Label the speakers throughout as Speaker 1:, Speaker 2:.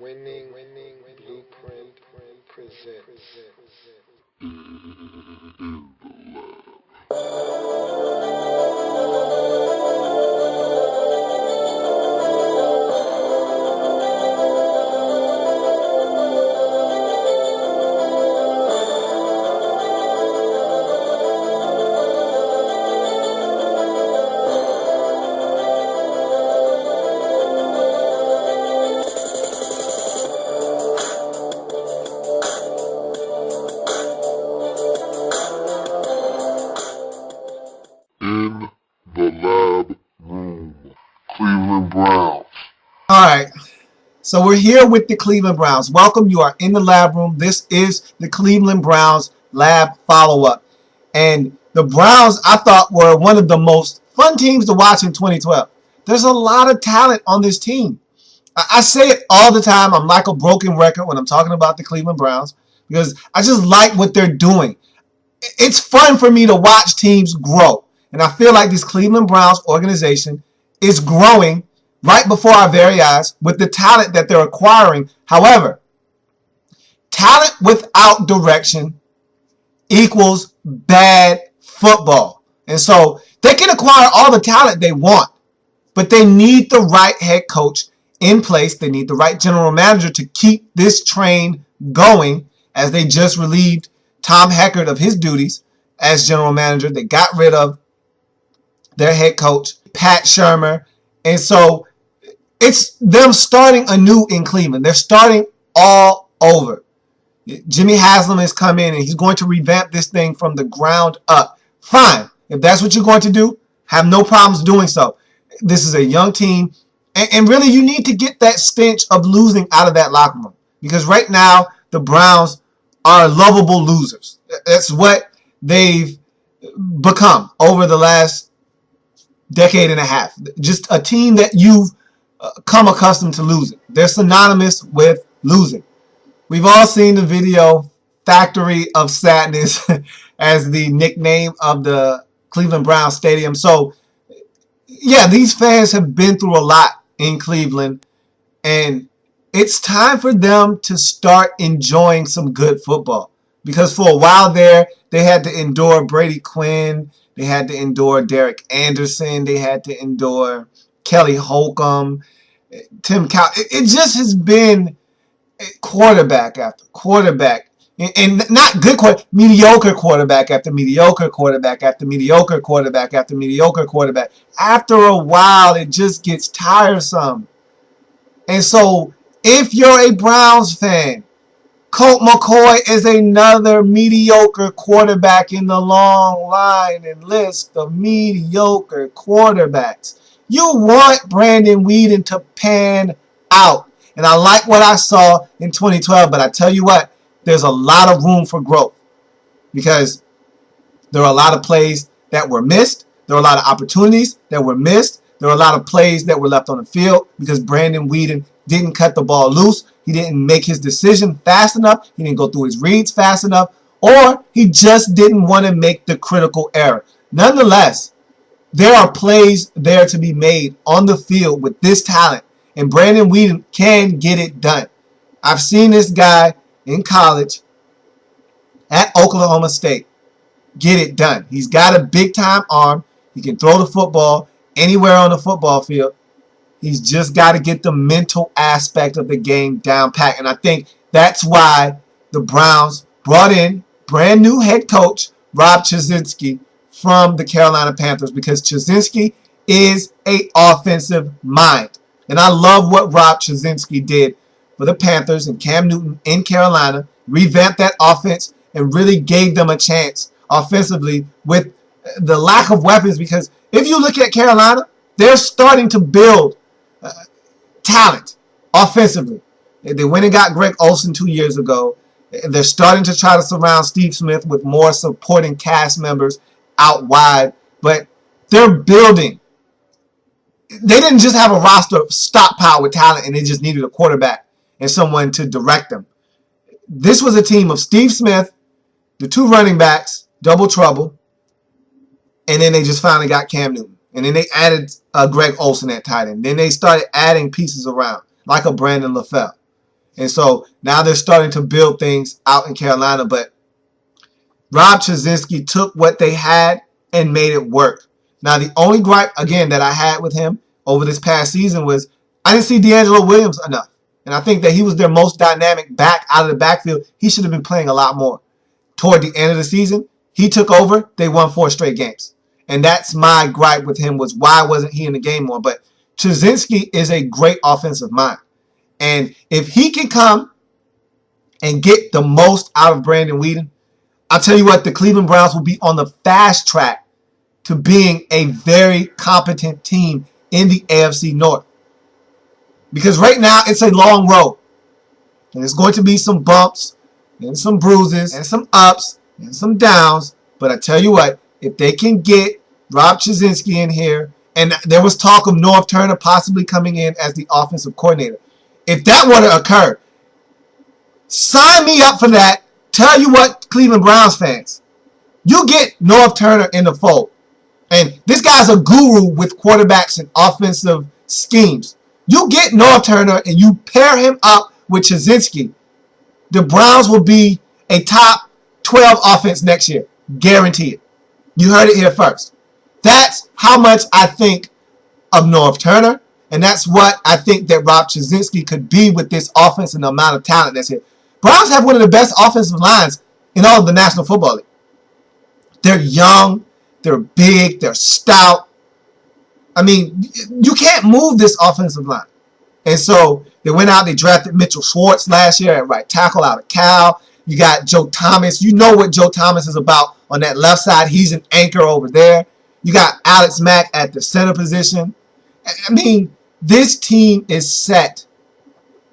Speaker 1: Winning Blueprint presents.
Speaker 2: In the lab room. Cleveland Browns.
Speaker 3: All right. So we're here with the Cleveland Browns. Welcome. You are in the lab room. This is the Cleveland Browns lab follow-up. And the Browns, I thought, were one of the most fun teams to watch in 2012. There's a lot of talent on this team. I say it all the time. I'm like a broken record when I'm talking about the Cleveland Browns because I just like what they're doing. It's fun for me to watch teams grow. And I feel like this Cleveland Browns organization is growing right before our very eyes with the talent that they're acquiring. However, talent without direction equals bad football. And so they can acquire all the talent they want, but they need the right head coach in place. They need the right general manager to keep this train going, as they just relieved Tom Heckert of his duties as general manager. They got rid of their head coach, Pat Shermer. And so it's them starting anew in Cleveland. They're starting all over. Jimmy Haslam has come in and he's going to revamp this thing from the ground up. Fine. If that's what you're going to do, have no problems doing so. This is a young team. And really, you need to get that stench of losing out of that locker room. Because right now, the Browns are lovable losers. That's what they've become over the last decade and a half. Just a team that you've come accustomed to losing. They're synonymous with losing. We've all seen the video Factory of Sadness as the nickname of the Cleveland Browns stadium. So, yeah, these fans have been through a lot in Cleveland, and it's time for them to start enjoying some good football. Because for a while there, they had to endure Brady Quinn, they had to endure Derek Anderson, they had to endure Kelly Holcomb, Tim Cow. It just has been quarterback after quarterback, and not good mediocre quarterback after mediocre quarterback after mediocre quarterback after mediocre quarterback. After a while, it just gets tiresome. And so, if you're a Browns fan, Colt McCoy is another mediocre quarterback in the long line and list of mediocre quarterbacks. You want Brandon Weeden to pan out. And I like what I saw in 2012, but I tell you what, there's a lot of room for growth because there are a lot of plays that were missed. There are a lot of opportunities that were missed. There are a lot of plays that were left on the field because Brandon Weeden didn't cut the ball loose. He didn't make his decision fast enough. He didn't go through his reads fast enough. Or he just didn't want to make the critical error. Nonetheless, there are plays there to be made on the field with this talent. And Brandon Weeden can get it done. I've seen this guy in college at Oklahoma State get it done. He's got a big-time arm. He can throw the football anywhere on the football field. He's just got to get the mental aspect of the game down pat. And I think that's why the Browns brought in brand new head coach Rob Chudzinski from the Carolina Panthers, because Chudzinski is an offensive mind. And I love what Rob Chudzinski did for the Panthers and Cam Newton in Carolina, revamped that offense and really gave them a chance offensively with the lack of weapons. Because if you look at Carolina, they're starting to build talent offensively. They went and got Greg Olsen 2 years ago. They're starting to try to surround Steve Smith with more supporting cast members out wide. But they're building. They didn't just have a roster of stockpile with talent and they just needed a quarterback and someone to direct them. This was a team of Steve Smith, the two running backs, double trouble, and then they just finally got Cam Newton. And then they added Greg Olsen at tight end. Then they started adding pieces around, like a Brandon LaFell. And so now they're starting to build things out in Carolina. But Rob Chizzinski took what they had and made it work. Now, the only gripe, again, that I had with him over this past season was I didn't see D'Angelo Williams enough. And I think that he was their most dynamic back out of the backfield. He should have been playing a lot more. Toward the end of the season, he took over. They won 4 straight games. And that's my gripe with him was why wasn't he in the game more? But Chizzinski is a great offensive mind. And if he can come and get the most out of Brandon Weeden, I'll tell you what, the Cleveland Browns will be on the fast track to being a very competent team in the AFC North. Because right now, it's a long road. And there's going to be some bumps and some bruises and some ups and some downs. But I tell you what, if they can get Rob Chizzinski in here, and there was talk of Norv Turner possibly coming in as the offensive coordinator. If that were to occur, sign me up for that. Tell you what, Cleveland Browns fans, you get Norv Turner in the fold. And this guy's a guru with quarterbacks and offensive schemes. You get Norv Turner and you pair him up with Chizzinski, the Browns will be a top 12 offense next year. Guaranteed. You heard it here first. That's how much I think of Norv Turner, and that's what I think that Rob Chizzinski could be with this offense and the amount of talent that's here. Browns have one of the best offensive lines in all of the National Football League. They're young, they're big, they're stout. I mean, you can't move this offensive line. And so they went out, they drafted Mitchell Schwartz last year at right tackle out of Cal. You got Joe Thomas. You know what Joe Thomas is about on that left side. He's an anchor over there. You got Alex Mack at the center position. I mean, this team is set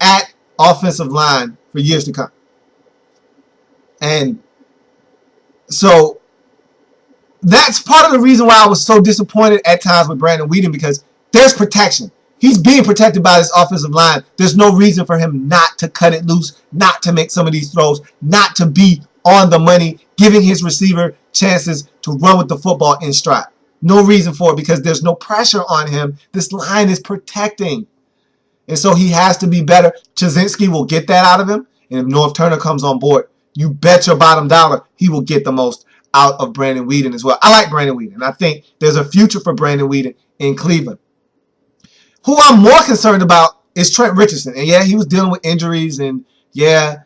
Speaker 3: at offensive line for years to come. And so that's part of the reason why I was so disappointed at times with Brandon Weeden, because there's protection. He's being protected by this offensive line. There's no reason for him not to cut it loose, not to make some of these throws, not to be on the money, giving his receiver chances to run with the football in stride. No reason for it because there's no pressure on him. This line is protecting. And so he has to be better. Chizzinski will get that out of him. And if Norv Turner comes on board, you bet your bottom dollar he will get the most out of Brandon Weeden as well. I like Brandon Weeden. And I think there's a future for Brandon Weeden in Cleveland. Who I'm more concerned about is Trent Richardson. And yeah, he was dealing with injuries. And yeah,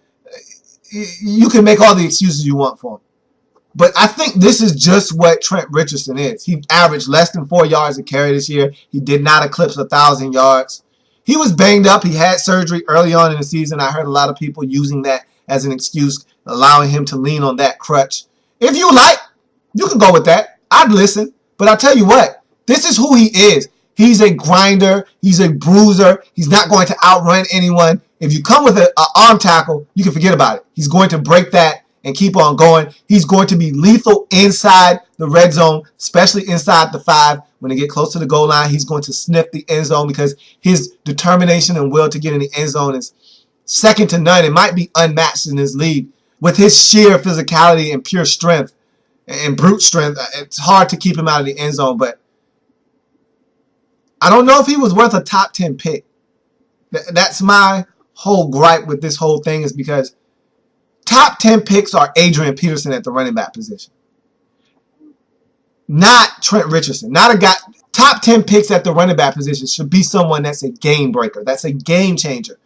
Speaker 3: you can make all the excuses you want for him. But I think this is just what Trent Richardson is. He averaged less than 4 yards a carry this year. He did not eclipse 1,000 yards. He was banged up. He had surgery early on in the season. I heard a lot of people using that as an excuse, allowing him to lean on that crutch. If you like, you can go with that. I'd listen. But I'll tell you what, this is who he is. He's a grinder. He's a bruiser. He's not going to outrun anyone. If you come with an arm tackle, you can forget about it. He's going to break that and keep on going. He's going to be lethal inside the red zone, especially inside the 5. When they get close to the goal line, he's going to sniff the end zone because his determination and will to get in the end zone is second to none. It might be unmatched in this league. With his sheer physicality and pure strength and brute strength, it's hard to keep him out of the end zone, but I don't know if he was worth a top 10 pick. That's my whole gripe with this whole thing, is because top 10 picks are Adrian Peterson at the running back position. Not Trent Richardson. Not a guy. Top 10 picks at the running back position should be someone that's a game breaker. That's a game changer.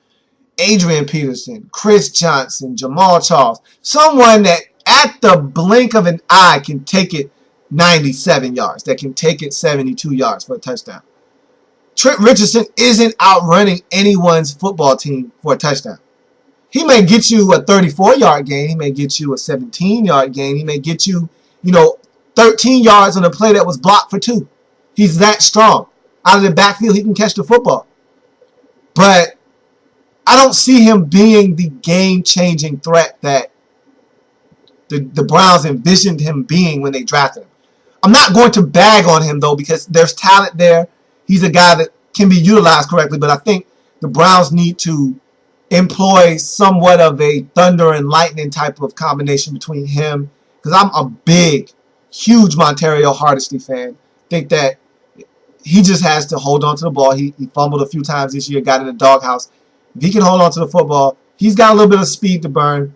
Speaker 3: Adrian Peterson, Chris Johnson, Jamal Charles. Someone that at the blink of an eye can take it 97 yards. That can take it 72 yards for a touchdown. Trent Richardson isn't outrunning anyone's football team for a touchdown. He may get you a 34-yard gain. He may get you a 17-yard gain. He may get you, 13 yards on a play that was blocked for 2. He's that strong. Out of the backfield, he can catch the football. But I don't see him being the game-changing threat that the Browns envisioned him being when they drafted him. I'm not going to bag on him, though, because there's talent there. He's a guy that can be utilized correctly, but I think the Browns need to employ somewhat of a thunder and lightning type of combination between him, because I'm a big, huge Montario Hardesty fan. Think that he just has to hold on to the ball. He fumbled a few times this year, got in the doghouse. If he can hold on to the football, he's got a little bit of speed to burn.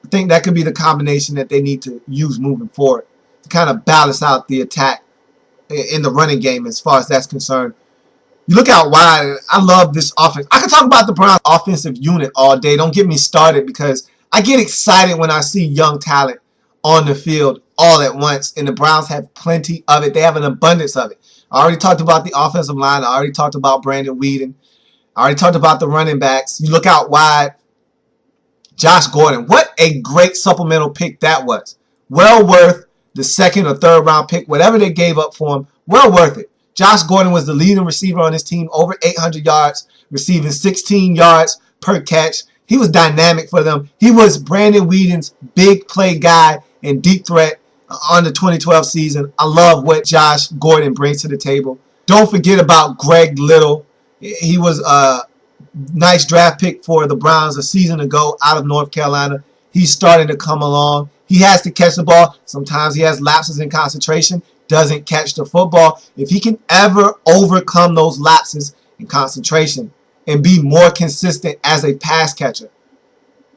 Speaker 3: I think that could be the combination that they need to use moving forward to kind of balance out the attack in the running game as far as that's concerned. You look out wide. I love this offense. I could talk about the Browns offensive unit all day. Don't get me started because I get excited when I see young talent on the field all at once, and the Browns have plenty of it. They have an abundance of it. I already talked about the offensive line. I already talked about Brandon Weeden. I already talked about the running backs. You look out wide. Josh Gordon. What a great supplemental pick that was. Well worth the second or third round pick, whatever they gave up for him. Well worth it. Josh Gordon was the leading receiver on his team, over 800 yards, receiving 16 yards per catch. He was dynamic for them. He was Brandon Weeden's big play guy and deep threat on the 2012 season. I love what Josh Gordon brings to the table. Don't forget about Greg Little. He was a nice draft pick for the Browns a season ago out of North Carolina. He's starting to come along. He has to catch the ball. Sometimes he has lapses in concentration, doesn't catch the football. If he can ever overcome those lapses in concentration and be more consistent as a pass catcher,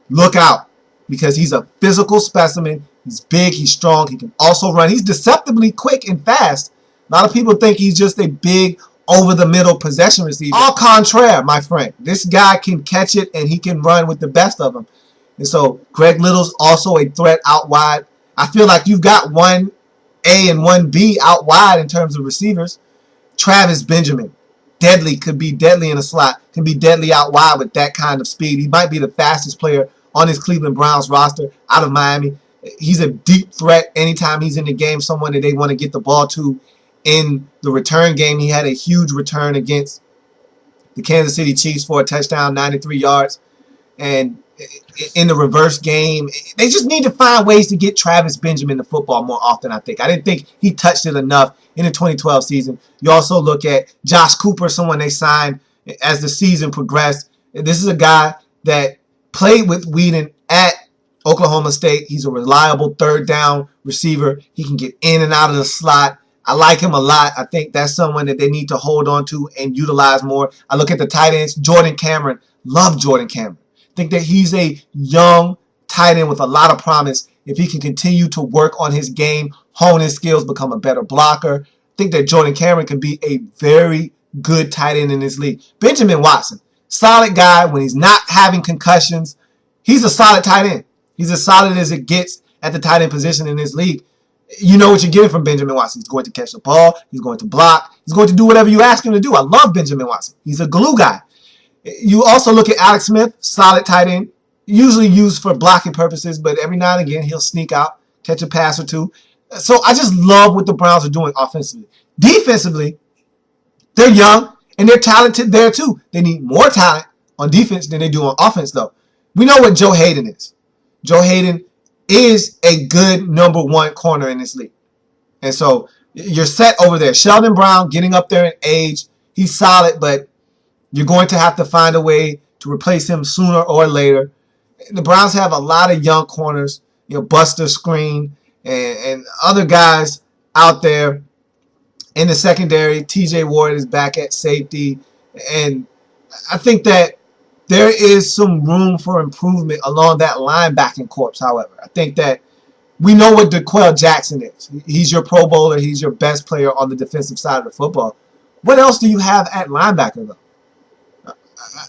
Speaker 3: look out, because he's a physical specimen. He's big, he's strong, he can also run. He's deceptively quick and fast. A lot of people think he's just a big over-the-middle possession receiver. Au contraire, my friend. This guy can catch it and he can run with the best of them. And so Greg Little's also a threat out wide. I feel like you've got one A and one B out wide in terms of receivers. Travis Benjamin, deadly, could be deadly in the slot, can be deadly out wide with that kind of speed. He might be the fastest player on his Cleveland Browns roster out of Miami. He's a deep threat anytime he's in the game, someone that they want to get the ball to. In the return game, he had a huge return against the Kansas City Chiefs for a touchdown, 93 yards. And in the reverse game, they just need to find ways to get Travis Benjamin the football more often, I think. I didn't think he touched it enough in the 2012 season. You also look at Josh Cooper, someone they signed as the season progressed. This is a guy that played with Weeden at Oklahoma State. He's a reliable third down receiver. He can get in and out of the slot. I like him a lot. I think that's someone that they need to hold on to and utilize more. I look at the tight ends. Jordan Cameron. Love Jordan Cameron. Think that he's a young tight end with a lot of promise. If he can continue to work on his game, hone his skills, become a better blocker, think that Jordan Cameron can be a very good tight end in this league. Benjamin Watson. Solid guy when he's not having concussions. He's a solid tight end. He's as solid as it gets at the tight end position in this league. You know what you're getting from Benjamin Watson. He's going to catch the ball. He's going to block. He's going to do whatever you ask him to do. I love Benjamin Watson. He's a glue guy. You also look at Alex Smith, solid tight end, usually used for blocking purposes, but every now and again he'll sneak out, catch a pass or two. So I just love what the Browns are doing offensively. Defensively, they're young and they're talented there too. They need more talent on defense than they do on offense, though. We know what Joe Hayden is. Joe Hayden is a good number one corner in this league. And so you're set over there. Sheldon Brown getting up there in age. He's solid, but you're going to have to find a way to replace him sooner or later. The Browns have a lot of young corners, Buster Screen and other guys out there in the secondary. TJ Ward is back at safety. And I think that there is some room for improvement along that linebacking corps, however. I think that we know what DeQuell Jackson is. He's your Pro Bowler. He's your best player on the defensive side of the football. What else do you have at linebacker, though?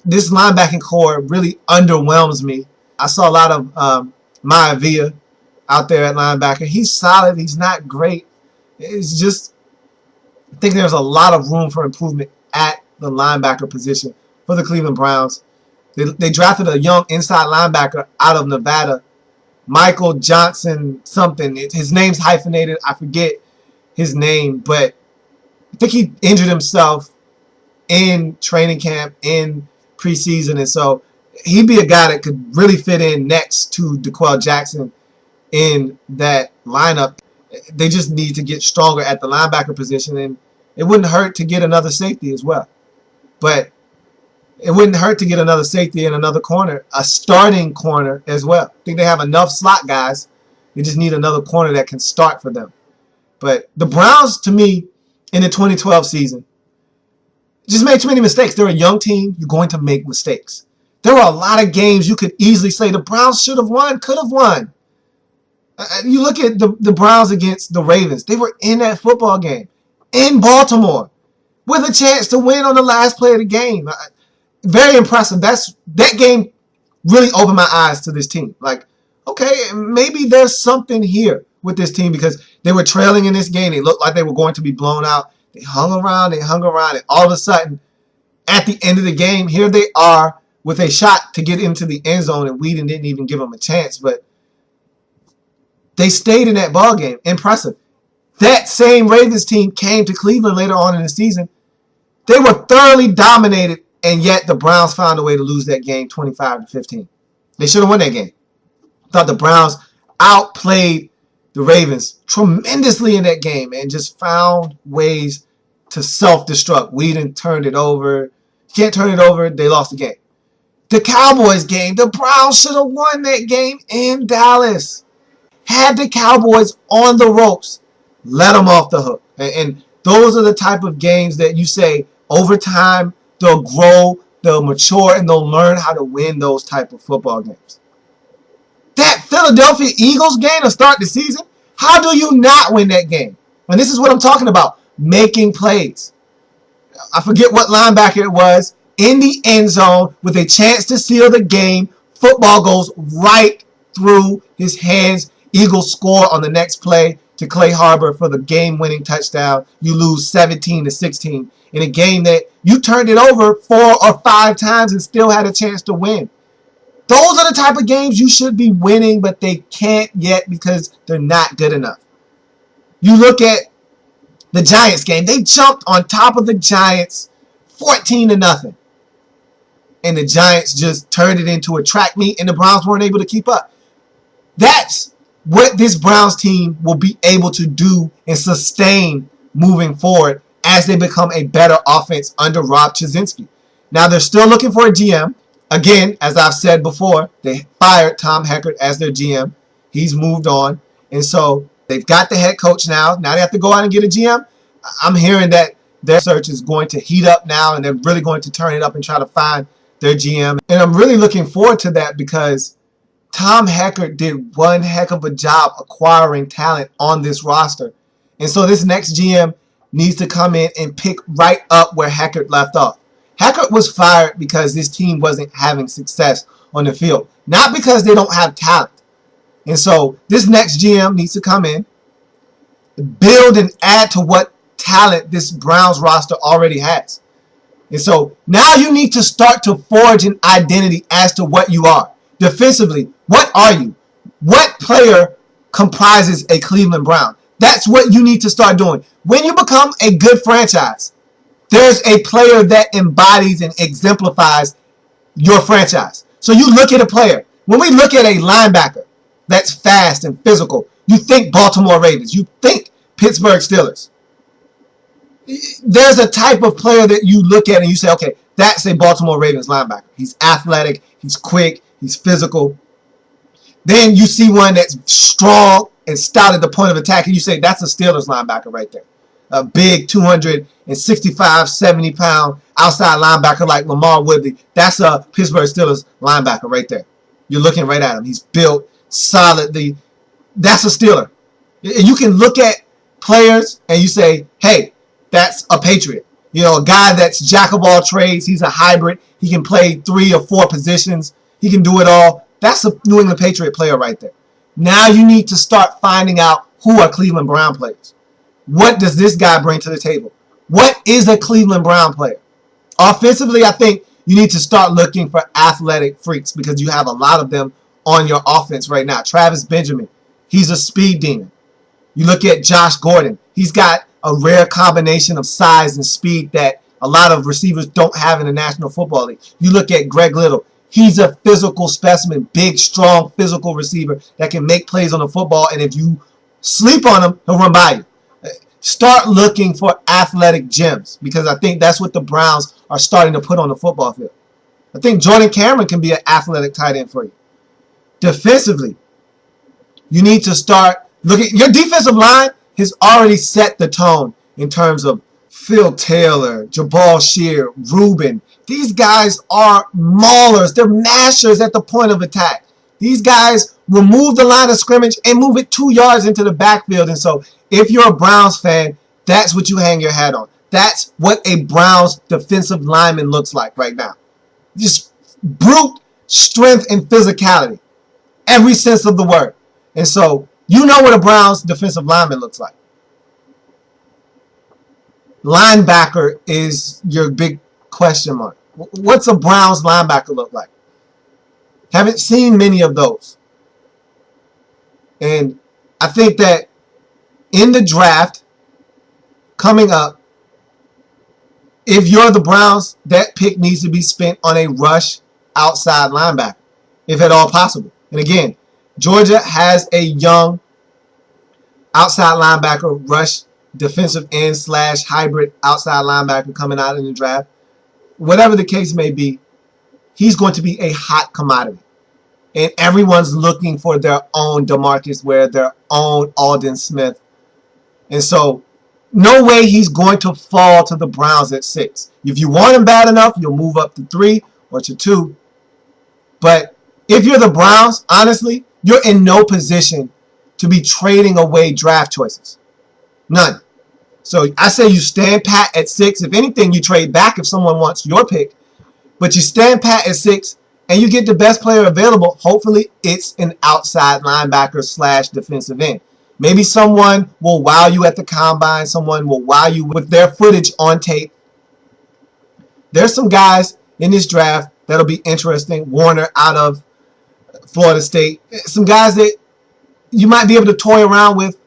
Speaker 3: This linebacking core really underwhelms me. I saw a lot of Maivia out there at linebacker. He's solid. He's not great. It's just, I think there's a lot of room for improvement at the linebacker position for the Cleveland Browns. They drafted a young inside linebacker out of Nevada, Michael Johnson something. His name's hyphenated. I forget his name, but I think he injured himself in training camp, in preseason, and so he'd be a guy that could really fit in next to DeQuell Jackson in that lineup. They just need to get stronger at the linebacker position, and it wouldn't hurt to get another safety as well. But it wouldn't hurt to get another safety and another corner, a starting corner as well. I think they have enough slot guys. They just need another corner that can start for them. But the Browns, to me, in the 2012 season, just made too many mistakes. They're a young team. You're going to make mistakes. There were a lot of games you could easily say the Browns should have won, could have won. You look at the Browns against the Ravens. They were in that football game in Baltimore with a chance to win on the last play of the game. Very impressive. That game really opened my eyes to this team. Like, okay, maybe there's something here with this team because they were trailing in this game. They looked like they were going to be blown out. They hung around, and all of a sudden, at the end of the game, here they are with a shot to get into the end zone, and Whedon didn't even give them a chance. But they stayed in that ball game. Impressive. That same Ravens team came to Cleveland later on in the season. They were thoroughly dominated, and yet the Browns found a way to lose that game 25-15. They should have won that game. I thought the Browns outplayed the Ravens tremendously in that game and just found ways to self-destruct. Whedon turned it over. Can't turn it over. They lost the game. The Cowboys game, the Browns should have won that game in Dallas. Had the Cowboys on the ropes, let them off the hook. And those are the type of games that you say over time they'll grow, they'll mature, and they'll learn how to win those type of football games. That Philadelphia Eagles game to start the season, how do you not win that game? And this is what I'm talking about, making plays. I forget what linebacker it was, in the end zone with a chance to seal the game. Football goes right through his hands. Eagles score on the next play to Clay Harbor for the game-winning touchdown. You lose 17-16 in a game that you turned it over 4 or 5 times and still had a chance to win. Those are the type of games you should be winning, but they can't yet because they're not good enough. You look at the Giants game. They jumped on top of the Giants 14-0. And the Giants just turned it into a track meet, and the Browns weren't able to keep up. That's what this Browns team will be able to do and sustain moving forward as they become a better offense under Rob Chizzinski. Now, they're still looking for a GM. Again, as I've said before, they fired Tom Heckert as their GM. He's moved on. And so they've got the head coach now. Now they have to go out and get a GM. I'm hearing that their search is going to heat up now, and they're really going to turn it up and try to find their GM. And I'm really looking forward to that because Tom Heckert did one heck of a job acquiring talent on this roster. And so this next GM needs to come in and pick right up where Heckert left off. Heckert was fired because this team wasn't having success on the field, not because they don't have talent. And so this next GM needs to come in, build and add to what talent this Browns roster already has. And so now you need to start to forge an identity as to what you are. Defensively, what are you? What player comprises a Cleveland Brown? That's what you need to start doing. When you become a good franchise, there's a player that embodies and exemplifies your franchise. So you look at a player. When we look at a linebacker that's fast and physical, you think Baltimore Ravens. You think Pittsburgh Steelers. There's a type of player that you look at and you say, okay, that's a Baltimore Ravens linebacker. He's athletic, he's quick, he's physical. Then you see one that's strong and stout at the point of attack, and you say, that's a Steelers linebacker right there. A big 265, 70-pound outside linebacker like Lamar Woodley. That's a Pittsburgh Steelers linebacker right there. You're looking right at him. He's built solidly. That's a Steeler. You can look at players and you say, hey, that's a Patriot. You know, a guy that's jack of all trades. He's a hybrid. He can play 3 or 4 positions. He can do it all. That's a New England Patriot player right there. Now you need to start finding out who are Cleveland Brown players. What does this guy bring to the table? What is a Cleveland Brown player? Offensively, I think you need to start looking for athletic freaks because you have a lot of them on your offense right now. Travis Benjamin, he's a speed demon. You look at Josh Gordon. He's got a rare combination of size and speed that a lot of receivers don't have in the National Football League. You look at Greg Little. He's a physical specimen, big, strong, physical receiver that can make plays on the football, and if you sleep on him, he'll run by you. Start looking for athletic gems because I think that's what the Browns are starting to put on the football field. I think Jordan Cameron can be an athletic tight end for you. Defensively, you need to start looking. Your defensive line has already set the tone in terms of Phil Taylor, Jabal Shear, Rubin, These guys are maulers. They're mashers at the point of attack. These guys remove the line of scrimmage and move it 2 yards into the backfield. And so if you're a Browns fan, that's what you hang your hat on. That's what a Browns defensive lineman looks like right now. Just brute strength and physicality. Every sense of the word. And so you know what a Browns defensive lineman looks like. Linebacker is your big question mark. What's a Browns linebacker look like? Haven't seen many of those. And I think that in the draft coming up, if you're the Browns, that pick needs to be spent on a rush outside linebacker, if at all possible. And again, Georgia has a young outside linebacker, rush defensive end / hybrid outside linebacker coming out in the draft. Whatever the case may be, he's going to be a hot commodity. And everyone's looking for their own DeMarcus Ware, their own Aldon Smith. And so, no way he's going to fall to the Browns at 6. If you want him bad enough, you'll move up to 3 or to 2. But if you're the Browns, honestly, you're in no position to be trading away draft choices. None. So I say you stand pat at 6. If anything, you trade back if someone wants your pick. But you stand pat at 6 and you get the best player available. Hopefully, it's an outside linebacker / defensive end. Maybe someone will wow you at the combine. Someone will wow you with their footage on tape. There's some guys in this draft that'll be interesting. Warner out of Florida State. Some guys that you might be able to toy around with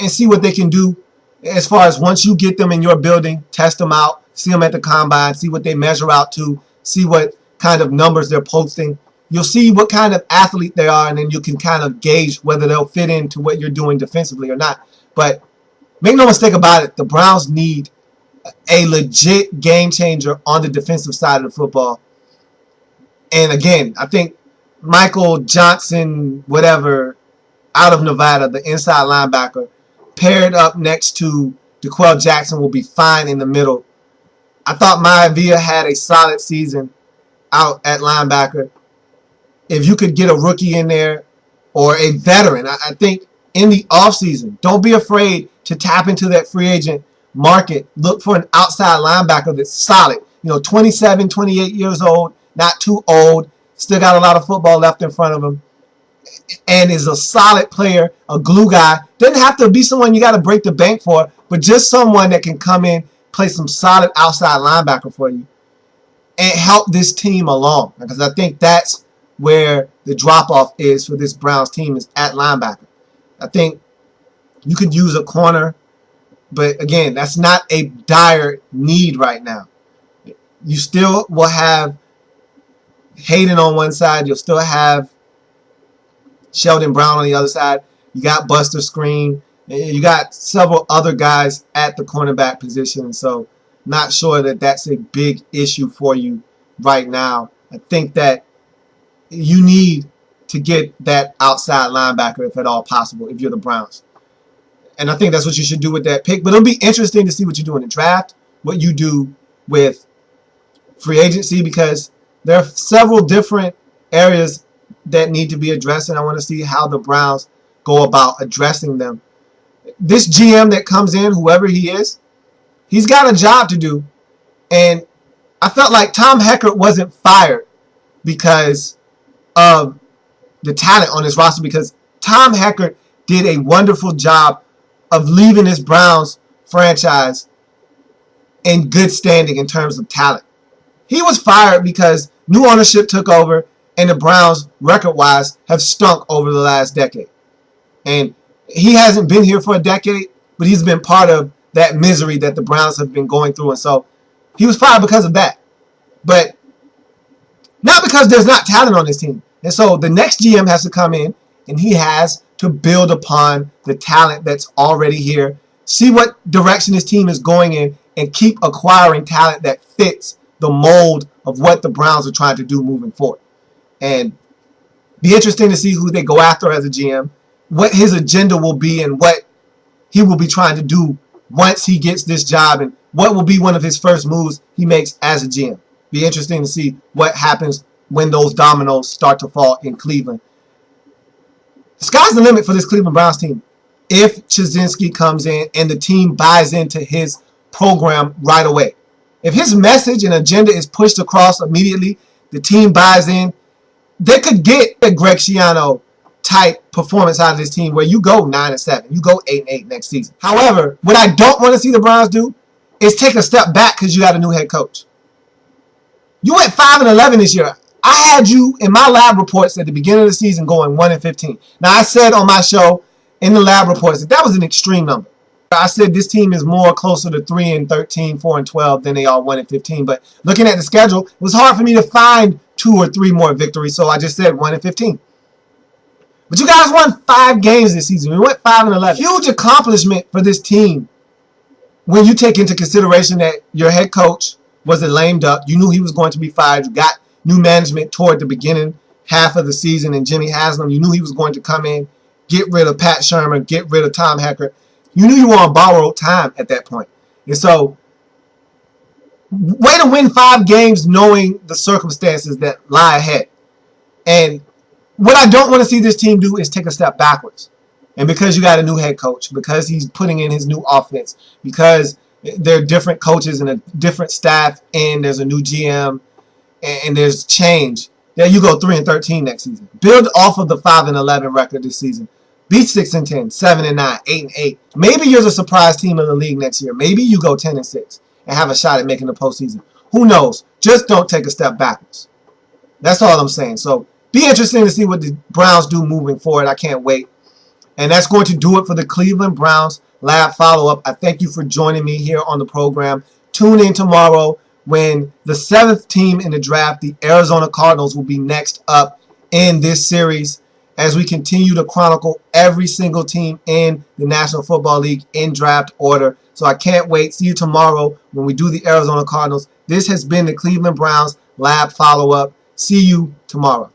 Speaker 3: and see what they can do as far as once you get them in your building, test them out, see them at the combine, see what they measure out to, see what kind of numbers they're posting. You'll see what kind of athlete they are, and then you can kind of gauge whether they'll fit into what you're doing defensively or not. But make no mistake about it, the Browns need a legit game changer on the defensive side of the football. And again, I think Michael Johnson, whatever, out of Nevada, the inside linebacker, paired up next to DeQuell Jackson will be fine in the middle. I thought Maivia had a solid season out at linebacker. If you could get a rookie in there or a veteran, I think in the offseason, don't be afraid to tap into that free agent market. Look for an outside linebacker that's solid. 27, 28 years old, not too old, still got a lot of football left in front of him, and is a solid player, a glue guy. Doesn't have to be someone you got to break the bank for, but just someone that can come in, play some solid outside linebacker for you, and help this team along. Because I think that's where the drop-off is for this Browns team, is at linebacker. I think you could use a corner, but again, that's not a dire need right now. You still will have Hayden on one side. You'll still have Sheldon Brown on the other side. You got Buster Screen. You got several other guys at the cornerback position. So not sure that that's a big issue for you right now. I think that you need to get that outside linebacker if at all possible if you're the Browns. And I think that's what you should do with that pick. But it'll be interesting to see what you do in the draft, what you do with free agency, because there are several different areas that need to be addressed, and I want to see how the Browns go about addressing them. This GM that comes in, whoever he is, he's got a job to do. And I felt like Tom Heckert wasn't fired because of the talent on his roster, because Tom Heckert did a wonderful job of leaving this Browns franchise in good standing in terms of talent. He was fired because new ownership took over, and the Browns, record-wise, have stunk over the last decade. And he hasn't been here for a decade, but he's been part of that misery that the Browns have been going through. And so he was fired because of that. But not because there's not talent on this team. And so the next GM has to come in, and he has to build upon the talent that's already here, see what direction his team is going in, and keep acquiring talent that fits the mold of what the Browns are trying to do moving forward. And be interesting to see who they go after as a GM, what his agenda will be, and what he will be trying to do once he gets this job, and what will be one of his first moves he makes as a GM. Be interesting to see what happens when those dominoes start to fall in Cleveland. The sky's the limit for this Cleveland Browns team. If Chizinski comes in and the team buys into his program right away. If his message and agenda is pushed across immediately, the team buys in, they could get a Greg Schiano type performance out of this team where you go 9-7, you go 8-8 next season. However, what I don't want to see the Browns do is take a step back because you got a new head coach. You went 5-11 this year. I had you in my lab reports at the beginning of the season going 1-15. Now I said on my show in the lab reports that was an extreme number. I said this team is more closer to 3-13, 4-12 than they are 1-15. But looking at the schedule, it was hard for me to find 2 or 3 more victories, so I just said 1-15. But you guys won 5 games this season. We went 5-11. Huge accomplishment for this team when you take into consideration that your head coach was a lame duck. You knew he was going to be fired. You got new management toward the beginning half of the season, and Jimmy Haslam. You knew he was going to come in, get rid of Pat Shermer, get rid of Tom Hecker. You knew you were on borrowed time at that point. And so, way to win 5 games knowing the circumstances that lie ahead. And what I don't want to see this team do is take a step backwards. And because you got a new head coach, because he's putting in his new offense, because there are different coaches and a different staff, and there's a new GM, and there's change, that you go 3-13 next season. Build off of the 5-11 record this season. Be 6-10, 7-9, 8-8. Maybe you're the surprise team of the league next year. Maybe you go 10-6 and have a shot at making the postseason. Who knows? Just don't take a step backwards. That's all I'm saying. So be interesting to see what the Browns do moving forward. I can't wait. And that's going to do it for the Cleveland Browns Lab Follow-Up. I thank you for joining me here on the program. Tune in tomorrow when the 7th team in the draft, the Arizona Cardinals, will be next up in this series as we continue to chronicle every single team in the National Football League in draft order. So I can't wait. See you tomorrow when we do the Arizona Cardinals. This has been the Cleveland Browns Lab Follow-Up. See you tomorrow.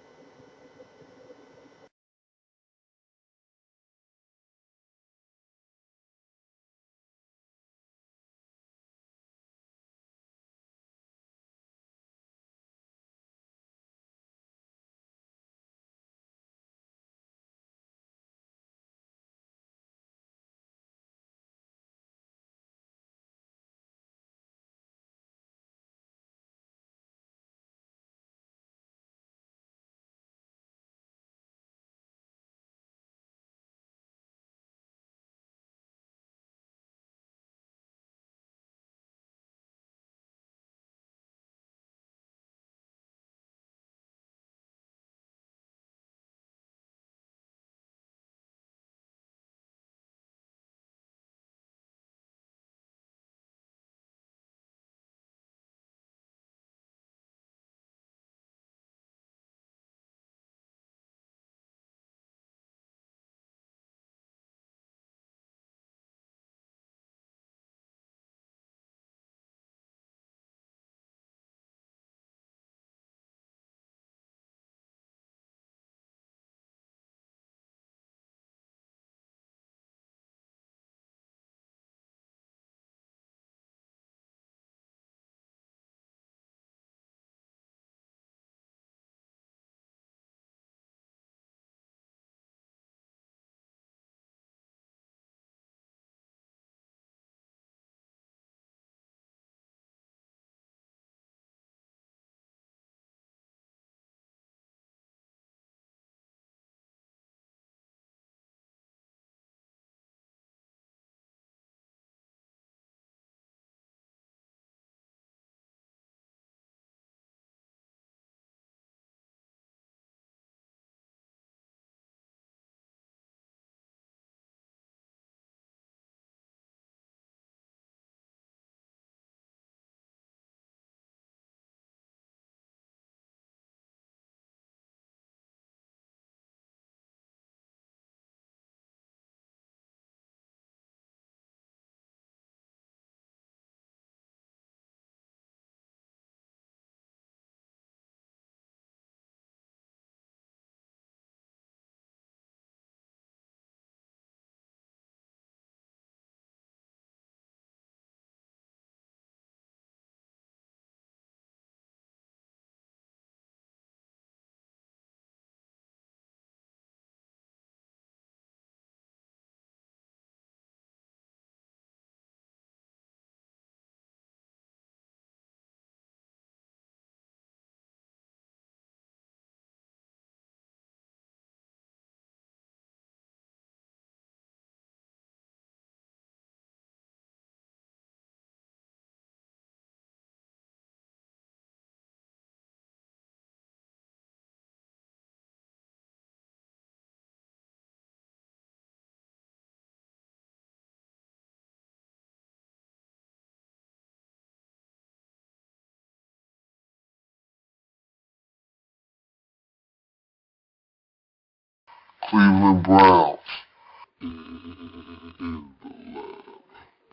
Speaker 2: Cleveland Browns.